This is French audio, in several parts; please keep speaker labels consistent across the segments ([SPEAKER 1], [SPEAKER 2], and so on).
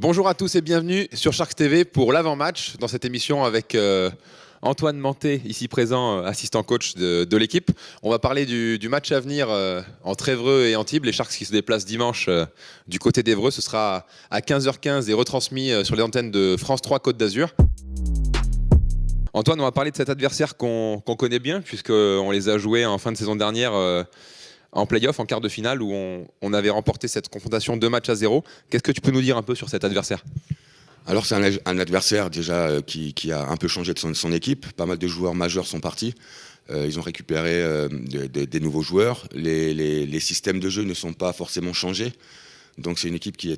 [SPEAKER 1] Bonjour à tous et bienvenue sur Sharks TV pour l'avant-match dans cette émission avec Antoine Manté, ici présent, assistant coach de l'équipe. On va parler du match à venir entre Évreux et Antibes. Les Sharks qui se déplacent dimanche du côté d'Évreux. Ce sera à 15h15 et retransmis sur les antennes de France 3 Côte d'Azur. Antoine, on va parler de cet adversaire qu'on connaît bien puisqu'on les a joués en fin de saison dernière en play-off, en quart de finale, où on avait remporté cette confrontation 2-0. Qu'est-ce que tu peux nous dire un peu sur cet adversaire ?
[SPEAKER 2] Alors c'est un adversaire déjà qui a un peu changé de son équipe. Pas mal de joueurs majeurs sont partis. Ils ont récupéré des nouveaux joueurs. Les systèmes de jeu ne sont pas forcément changés. Donc c'est une équipe qui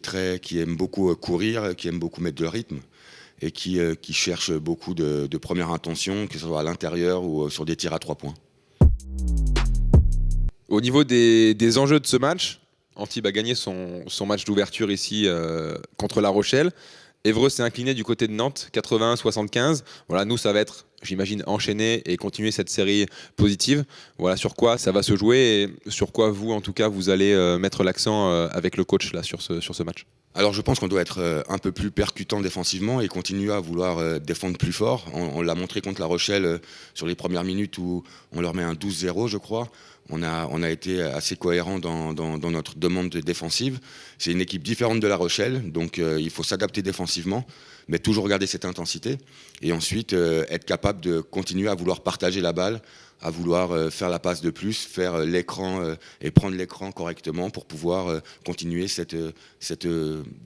[SPEAKER 2] aime beaucoup courir, qui aime beaucoup mettre de rythme et qui cherche beaucoup de première intention, que ce soit à l'intérieur ou sur des tirs à 3 points.
[SPEAKER 1] Au niveau des enjeux de ce match, Antibes a gagné son match d'ouverture ici contre La Rochelle. Évreux s'est incliné du côté de Nantes, 81-75. Voilà, nous, ça va être, j'imagine, enchaîner et continuer cette série positive. Voilà sur quoi ça va se jouer et sur quoi vous, en tout cas, vous allez mettre l'accent avec le coach là, sur ce match.
[SPEAKER 2] Alors je pense qu'on doit être un peu plus percutant défensivement et continuer à vouloir défendre plus fort. On l'a montré contre La Rochelle sur les premières minutes où on leur met un 12-0, je crois. On a été assez cohérent dans notre demande défensive. C'est une équipe différente de La Rochelle, donc il faut s'adapter défensivement, mais toujours garder cette intensité. Et ensuite être capable de continuer à vouloir partager la balle, à vouloir faire la passe de plus, faire l'écran et prendre l'écran correctement pour pouvoir continuer ce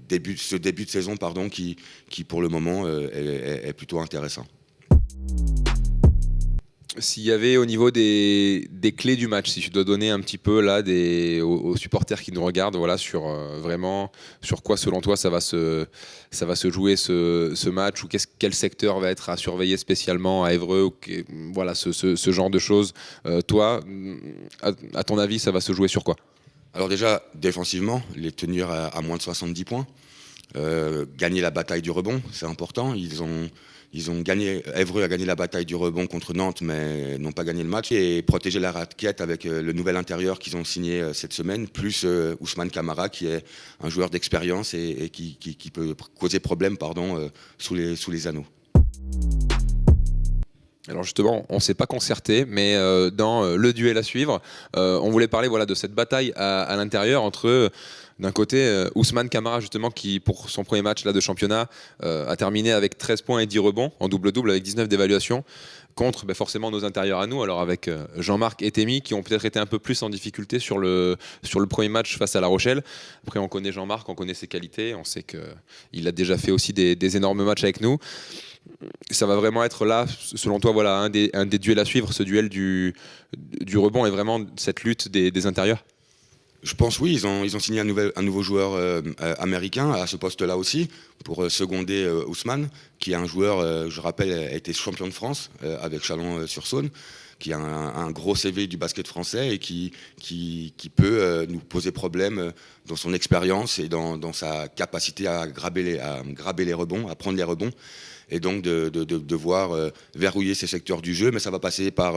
[SPEAKER 2] début de saison qui pour le moment est plutôt intéressant.
[SPEAKER 1] S'il y avait au niveau des clés du match, si tu dois donner un petit peu là aux supporters qui nous regardent, voilà, sur vraiment sur quoi selon toi ça va se jouer ce match, ou quel secteur va être à surveiller spécialement à Évreux, voilà, ce genre de choses. Toi, à ton avis, ça va se jouer sur quoi ?
[SPEAKER 2] Alors déjà, défensivement, les tenir à moins de 70 points, gagner la bataille du rebond, c'est important. Ils ont gagné, Évreux a gagné la bataille du rebond contre Nantes, mais n'ont pas gagné le match. Et protéger la raquette avec le nouvel intérieur qu'ils ont signé cette semaine, plus Ousmane Camara, qui est un joueur d'expérience et qui peut causer problème sous les anneaux.
[SPEAKER 1] Alors justement, on ne s'est pas concerté, mais dans le duel à suivre, on voulait parler de cette bataille à l'intérieur entre, d'un côté, Ousmane Camara, justement, qui pour son premier match là, de championnat a terminé avec 13 points et 10 rebonds en double-double avec 19 d'évaluation, contre forcément nos intérieurs à nous, alors avec Jean-Marc et Témy qui ont peut-être été un peu plus en difficulté sur le premier match face à La Rochelle. Après, on connaît Jean-Marc, on connaît ses qualités, on sait qu'il a déjà fait aussi des énormes matchs avec nous. Ça va vraiment être là, selon toi, voilà, un des duels à suivre, ce duel du rebond et vraiment cette lutte des intérieurs ?
[SPEAKER 2] Je pense oui, ils ont signé un nouveau joueur américain à ce poste-là aussi, pour seconder Ousmane, qui est un joueur, je rappelle, a été champion de France avec Chalon-sur-Saône, qui a un gros CV du basket français et qui peut nous poser problème dans son expérience et dans sa capacité à graber les rebonds, à prendre les rebonds. Et donc de devoir verrouiller ces secteurs du jeu, mais ça va passer par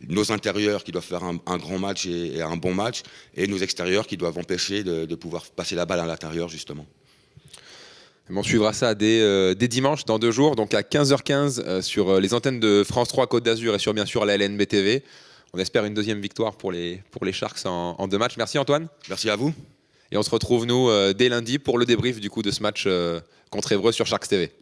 [SPEAKER 2] nos intérieurs qui doivent faire un grand match et un bon match, et nos extérieurs qui doivent empêcher de pouvoir passer la balle à l'intérieur justement.
[SPEAKER 1] On suivra ça dès dimanche, dans 2 jours, donc à 15h15 sur les antennes de France 3 Côte d'Azur et sur bien sûr la LNB TV. On espère une deuxième victoire pour les Sharks en 2 matchs. Merci Antoine.
[SPEAKER 2] Merci à vous.
[SPEAKER 1] Et on se retrouve nous dès lundi pour le débrief du coup de ce match contre Évreux sur Sharks TV.